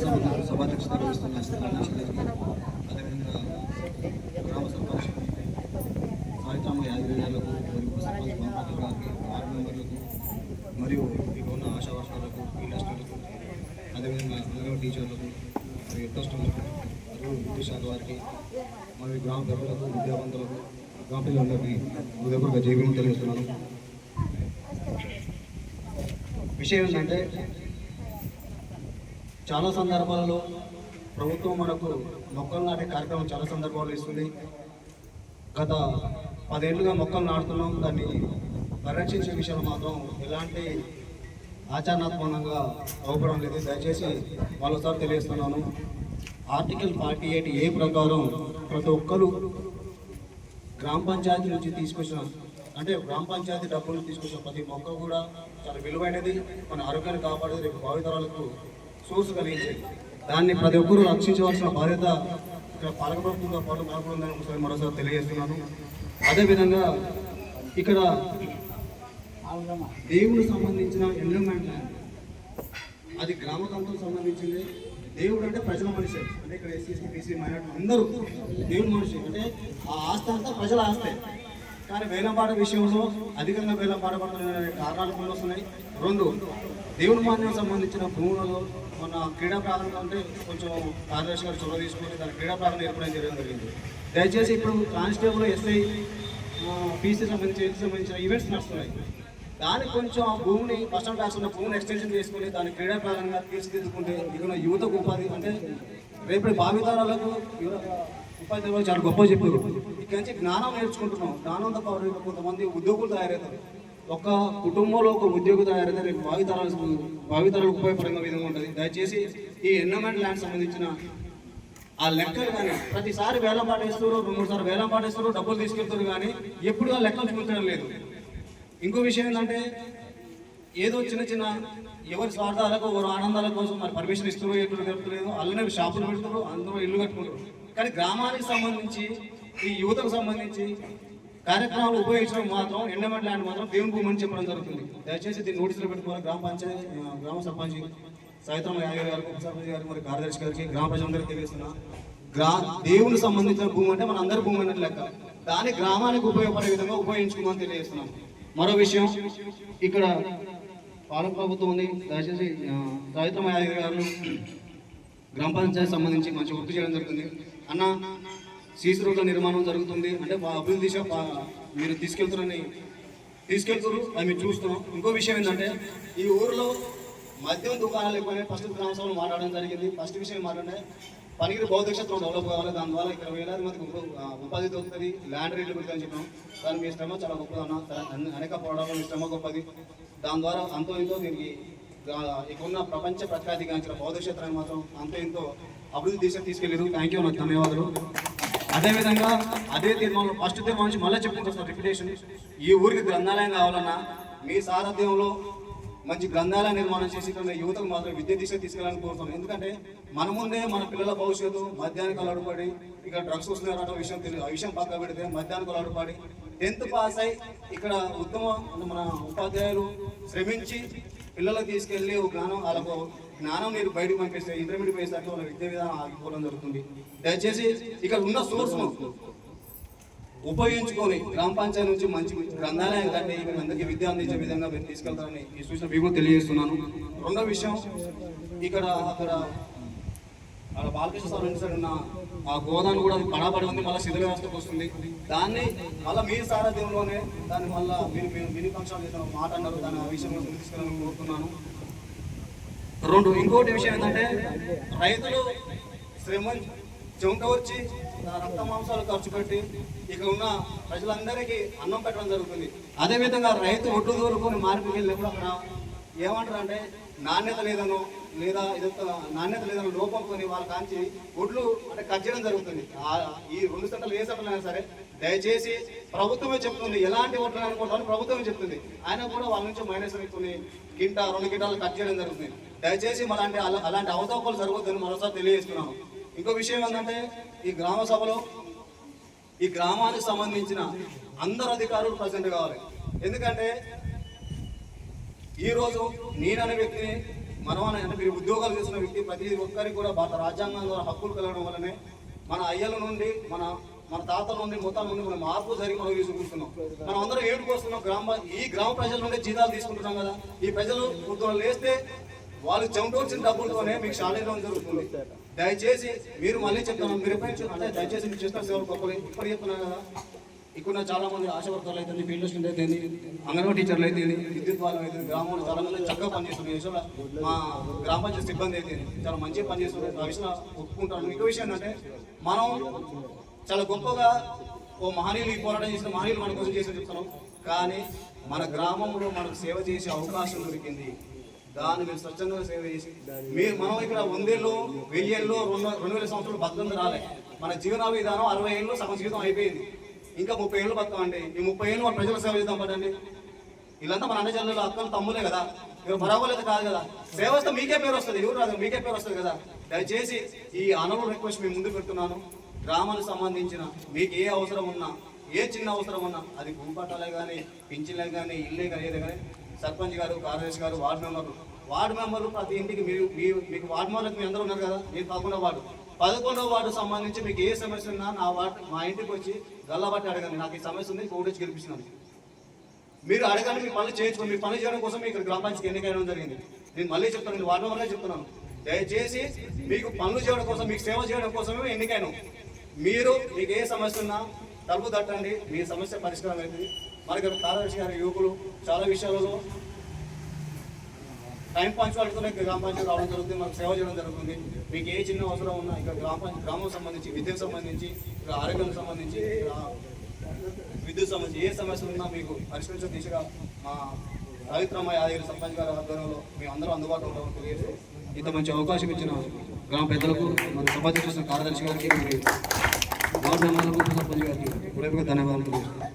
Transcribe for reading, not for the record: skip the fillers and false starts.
సభాధ్యక్షత వహిస్తున్న అదేవిధంగా గ్రామ సర్పంచ్ సాయిత్రామ యాదగిరి గారులకు మరియు సర్పంచ్ బాంపాటి గారికి వార్డు మెంబర్లకు మరియు ఇక్కడ ఉన్న ఆశా వర్గాలకు ఇండస్ట్రీలకు అదేవిధంగా అంగన్వాడీ టీచర్లకు మరియు ఇంట్రెస్టులకు మరియు విద్యుత్ శాఖ వారికి మరియు గ్రామ ప్రజలకు విద్యావంతులకు గ్రామ ప్రజలందరికీ హృదయపూర్వక జైభీములు తెలియజేస్తున్నాను. విషయం ఏంటంటే చాలా సందర్భాలలో ప్రభుత్వం మనకు మొక్కలు నాటే కార్యక్రమం చాలా సందర్భాలు ఇస్తుంది. గత 10 ఏళ్ళుగా మొక్కలు నాటుతున్నాం. దాన్ని పరిరక్షించే విషయంలో మాత్రం ఎలాంటి ఆచరణాత్మకంగా అవ్వడం లేదు. దయచేసి వాళ్ళసారి తెలియజేస్తున్నాను. ఆర్టికల్ 48A ప్రకారం ప్రతి ఒక్కరు గ్రామ పంచాయతీ నుంచి తీసుకొచ్చిన అంటే గ్రామ పంచాయతీ డబ్బులు తీసుకొచ్చిన ప్రతి మొక్క కూడా చాలా విలువైనది, మన ఆరోగ్యాన్ని కాపాడేది, రేపు భావితరాలకు సోర్స్ కలిగించేది. దాన్ని ప్రతి ఒక్కరూ రక్షించవలసిన బాధ్యత ఇక్కడ పాలకవర్గంతో పాటు మనకు ఉందని మరోసారి తెలియజేస్తున్నాను. అదేవిధంగా ఇక్కడ దేవుడికి సంబంధించిన ఎండోమెంట్ ల్యాండ్ అది గ్రామ కంపకు సంబంధించింది. దేవుడు అంటే ప్రజల మనిషి, అంటే ఇక్కడ ఎస్సీ బీసీ మైనారిటీ అందరూ దేవుడి మనిషి, అంటే ఆ ఆస్తి అంతా ప్రజల ఆస్తే. కానీ వేలంపాట విషయంలో అధికంగా వేలంపాట పడుతున్న కారణాలు కొన్ని వస్తున్నాయి. 2 దేవుడి మాన్యం సంబంధించిన భూములలో మన క్రీడా ప్రాంగణం అంటే కొంచెం కార్యదర్శి గారు చొరవ తీసుకుని దాని క్రీడా ప్రాంగణం ఏర్పడడం జరిగింది. దయచేసి ఇప్పుడు కానిస్టేబుల్ ఎస్ఐ పీసీ సంబంధించిన ఈవెంట్స్ నడుస్తున్నాయి. దానికి కొంచెం ఆ భూమిని ఫస్ట్ ట్యాక్స్ ఉన్న భూమిని ఎక్స్టెన్షన్ చేసుకుని దాన్ని క్రీడా ప్రాంగణంగా తీర్చిదిద్దుకుంటే ఇక్కడ యువతకు ఉపాధి అంటే రేపు భావితరాలకు ఉపాధి చాలా గొప్ప చెప్పారు. ఇక్కడి నుంచి జ్ఞానం నేర్చుకుంటున్నాం. జ్ఞానంతో పాటు కొంతమంది ఉద్యోగులు తయారవుతారు. ఒక కుటుంబంలో ఒక ఉద్యోగి తయారైతే రేపు భావితరాలకు ఉపయోగపడే విధంగా ఉంటుంది. దయచేసి ఈ ఎండోమెంట్ ల్యాండ్ సంబంధించిన ఆ లెక్కలు కానీ ప్రతిసారి వేలం పాటేస్తారు, 2-3 సార్లు వేలం పాటేస్తారు, డబ్బులు తీసుకెళ్తారు, కానీ ఎప్పుడు ఆ లెక్కలు చూపించడం లేదు. ఇంకో విషయం ఏంటంటే ఏదో చిన్న ఎవరి స్వార్థాలకు ఎవరు ఆనందాల కోసం మరి పర్మిషన్ ఇస్తారు, ఎప్పుడు జరుగుతలేదు, అలానే షాపులు పెడతారు, అందరూ ఇల్లు కట్టుకుంటారు. కానీ గ్రామానికి సంబంధించి ఈ యువతకు సంబంధించి కార్యక్రమాలు ఉపయోగించడం మాత్రం ఎండోమెంట్ ల్యాండ్ మాత్రం దేవుని భూమి అని చెప్పడం జరుగుతుంది. దయచేసి దీన్ని నోటీసులు పెట్టుకోవాలి. గ్రామ సర్పంచ్ సాయిత్రామ యాదగిరి గారికి, ఉప సర్పంచ్ గారికి, మరి కార్యదర్శి గారికి, గ్రామ ప్రజలందరికీ తెలియజేస్తున్నా, దేవునికి సంబంధించిన భూమి అంటే మన అందరి భూమి అన్నట్టు లెక్క. దాన్ని గ్రామానికి ఉపయోగపడే విధంగా ఉపయోగించుకోమని తెలియజేస్తున్నాం. మరో విషయం, ఇక్కడ పాలక ప్రభుత్వం ఉంది. దయచేసి సాయిత్రామ యాదగిరి గారు గ్రామ పంచాయతీ సంబంధించి మంచి వర్క్ చేయడం జరుగుతుంది. అన్న సీసీ రోడ్ల నిర్మాణం జరుగుతుంది అంటే అభివృద్ధి దిశ మీరు తీసుకెళ్తారు, అది మీరు చూస్తున్నాం. ఇంకో విషయం ఏంటంటే ఈ ఊరిలో మద్యం దుకాణాలు ఎక్కువనే ఫస్ట్ గ్రామ సభలో మాట్లాడడం జరిగింది. ఫస్ట్ విషయం ఏంటంటే పనికిరి భౌతిక క్షేత్రం డెవలప్ కావాలి, దాని ద్వారా ఇక్కడ వేలాది మందికి ఉపాధి దొరుకుతుంది, ల్యాండ్ రేట్లు పెరుగుతుందని చెప్పినాం. దాని మీ శ్రమ చాలా గొప్పదన్న, అనేక పోవడంలో మీ శ్రమ గొప్పది. దాని ద్వారా అంతో ఇంతో దీనికి ఇక్కడున్న ప్రపంచ ప్రఖ్యాతిగాంచిన భౌతిక క్షేత్రాన్ని మాత్రం అంతో ఇంతో అభివృద్ధి దిశ తీసుకెళ్ళారు. థ్యాంక్ యూ, నాకు ధన్యవాదాలు. అదేవిధంగా అదే తీర్మానంలో ఫస్ట్ తీర్మానం నుంచి మళ్ళీ చెప్పుకుంటున్నాం రిపిటేషన్. ఈ ఊరికి గ్రంథాలయం కావాలన్నా మీ సారథ్యంలో మంచి గ్రంథాలయ నిర్మాణం చేసి ఇక్కడ యువతకు మాత్రం విద్య దిశ తీసుకెళ్ళాలని కోరుతున్నాం. ఎందుకంటే మన ముందే మన పిల్లల భవిష్యత్తు మధ్యాహ్నానికి అలవాటుపడి ఇక్కడ డ్రగ్స్ వస్తున్నారన్న విషయం తెలియదు. ఆ విషయం పక్క పెడితే మధ్యాహ్నానికి అలవాటుపడి 10th పాస్ అయి ఇక్కడ ఉత్తమ మన ఉపాధ్యాయులు శ్రమించి పిల్లలకు తీసుకెళ్ళి ఒక జ్ఞానం మీరు బయటకు పంపిస్తే ఇంటర్మీడియట్ పోయేసరికి వాళ్ళ విద్య విధానం ఆగిపోవడం జరుగుతుంది. దయచేసి ఇక్కడ ఉన్న సోర్స్ను ఉపయోగించుకొని గ్రామ పంచాయతీ నుంచి మంచి గ్రంథాలయం కట్టి ఇక్కడ అందరికీ విద్య అందించే విధంగా మీరు తీసుకెళ్తారని ఈ సూచన మీకు తెలియజేస్తున్నాను. రెండో విషయం, అక్కడ బాలకృష్ణ సార్ ఉన్న ఆ గోదాన్ని కూడా పడాపడి ఉంది, మళ్ళీ శిథిల వ్యవస్థకు వస్తుంది. దాన్ని మళ్ళీ మీ సారథ్యంలోనే దాన్ని మళ్ళీ మీరు మినీ ఫంక్షన్ చేసిన మాట అన్నారు, దాన్ని ఆ విషయంలో తీసుకెళ్ళాలని కోరుతున్నాను. ఇంకోటి విషయం ఏంటంటే రైతులు శ్రమ చెమట వచ్చి రక్త మాంసాలు ఖర్చు పెట్టి ఇక్కడ ఉన్న ప్రజలందరికీ అన్నం పెట్టడం జరుగుతుంది. అదేవిధంగా రైతు ఒడ్డు దూరుకొని మార్పుకి వెళ్ళినప్పుడు అక్కడ ఏమంటారు అంటే నాణ్యత లేదనో లేదా నాణ్యత లేదనో లోపం కొని వాళ్ళ కాంచి ఒడ్లు అంటే కట్ చేయడం జరుగుతుంది. ఈ 2 సెంటర్లు ఏ సెంటర్లు అయినా సరే దయచేసి ప్రభుత్వమే చెప్తుంది, ఎలాంటి ఓట్లు అనుకుంటామని ప్రభుత్వమే చెప్తుంది. ఆయన కూడా వాళ్ళ నుంచి మైనస్ కొన్ని 1-2 కింటాలు కట్ చేయడం జరుగుతుంది. దయచేసి అలాంటి అవతవకలు జరుగుతుందని మరోసారి తెలియజేస్తున్నాము. ఇంకో విషయం ఏంటంటే ఈ గ్రామ సభలో ఈ గ్రామానికి సంబంధించిన అందరు అధికారులు ప్రజెంట్ కావాలి. ఎందుకంటే ఈరోజు నేననే వ్యక్తిని మనం అంటే మీరు ఉద్యోగాలు చేస్తున్న వ్యక్తి ప్రతి ఒక్కరికి కూడా భారత రాజ్యాంగం ద్వారా హక్కులు కలగడం వల్లనే మన అయ్యల నుండి మన తాతల నుండి మొత్తం నుండి మనం మార్పు జరిగి మనం తీసుకుంటున్నాం. మనం అందరం ఏడుకు వస్తున్నాం, ఈ గ్రామ ప్రజల నుండి జీతాలు తీసుకుంటున్నాం కదా. ఈ ప్రజలు పొద్దున లేస్తే వాళ్ళు చెమటోర్చిన డబ్బులతోనే మీకు శాలరీలో జరుగుతుంది. దయచేసి మీరు మళ్ళీ చెప్తాను, మీరు ఎప్పుడైనా అంటే దయచేసి మీరు చేస్తున్న సేవలు గొప్పలు ఇప్పుడు చెప్తున్నాను కదా. ఇక్కడ చాలా మంది ఆశా వర్కర్లు అయితే, ఫీల్డ్ అసిస్టెంట్ అయితే, అంగన్వాడీ టీచర్లు అయితే, విద్యుత్ వాళ్ళు అయితే, గ్రామంలో చాలా మంది చక్కగా పనిచేస్తున్నారు. ఈ విషయంలో మా గ్రామ పంచాయతీ సిబ్బంది అయితే చాలా మంచిగా పనిచేస్తున్నారు. ఆ విషయంలో ఒప్పుకుంటాను. ఇంకో విషయం ఏంటంటే మనం చాలా గొప్పగా ఓ మహనీయులు ఈ పోరాటం చేసిన మహనీయులు మన కోసం చేసి చెప్తున్నాం. కానీ మన గ్రామంలో మనకు సేవ చేసే అవకాశం దొరికింది. దాన్ని మీరు స్వచ్ఛందంగా సేవ చేసి మనం ఇక్కడ 100 ఏళ్ళు 1000 ఏళ్ళు 2000 సంవత్సరాలు బతుకంది రాలే. మన జీవన విధానం 60 ఏళ్ళు సగం జీవితం అయిపోయింది. ఇంకా 30 ఏళ్ళు బతామండి. ఈ 30 ఏళ్ళు మన ప్రజల సేవ చేద్దాం పడండి. వీళ్ళంతా మన అన్న జల్లు అక్కలు తమ్ములే కదా, ఇవి బరాబోలేదు కాదు కదా. సేవ వస్తే మీకే పేరు వస్తుంది, ఎవరు రాదు, మీకే పేరు వస్తుంది కదా. దయచేసి ఈ అనవల్ రిక్వెస్ట్ మీ ముందు పెడుతున్నాను. గ్రామానికి సంబంధించిన మీకు ఏ అవసరం ఉన్నా, ఏ చిన్న అవసరం ఉన్నా, అది భూమి పట్టాలే కానీ, పింఛన్లే కానీ, ఇల్లే కానీ, ఏదే కానీ, సర్పంచ్ గారు, కార్యదర్శి గారు, వార్డు మెంబర్లు ప్రతి ఇంటికి మీకు వార్డు మెంబర్లకు మీ అందరూ ఉన్నారు కదా. మీరు 11వ వార్డు సంబంధించి మీకు ఏ సమస్య ఉన్నా మా ఇంటికి వచ్చి గల్లబట్టి అడగండి. నాకు ఈ సమస్య ఉంది, కోటేజ్ గెలిపించినాను. మీరు అడగండి, మీ పనులు చేయించుకోండి. మీ పనులు చేయడం కోసం ఇక్కడ గ్రామ పంచాయతీకి ఎన్నికైనా జరిగింది. నేను మళ్ళీ చెప్తాను, నేను వార్డు మెంబర్గా చెప్తున్నాను. దయచేసి మీకు పనులు చేయడం కోసం, మీకు సేవ చేయడం కోసమే ఎన్నికైనా. మీకు ఏ సమస్య ఉన్నా తలుపు తట్టండి, మీ సమస్య పరిష్కారం అవుతుంది. మనకి కార్యదర్శి గారి యువకులు చాలా విషయాలలో టైం పంచువాలితోనే గ్రామ పంచాయతీ రావడం జరుగుతుంది, మనకు సేవ చేయడం జరుగుతుంది. మీకు ఏ చిన్న అవసరం ఉన్నా ఇక్కడ గ్రామం సంబంధించి, విద్యకు సంబంధించి, ఇక్కడ ఆరోగ్యానికి సంబంధించి, విద్యుత్ సంబంధించి ఏ సమస్యలు ఉన్నా మీకు పరిష్కరించే దిశగా మా రవిత్రమ్మ యాదగిరి సర్పంచ్ గారి ఆధ్వర్యంలో మేము అందరూ అందుబాటులో ఉంటామని తెలియదు. ఇంత మంచి అవకాశం ఇచ్చిన గ్రామ పెద్దలకు, మన సభ చేసిన కార్యదర్శి గారికి, వార్డు మెంబర్లకు, సర్పంచ్ గారికి ధన్యవాదాలు తెలియజేస్తాను.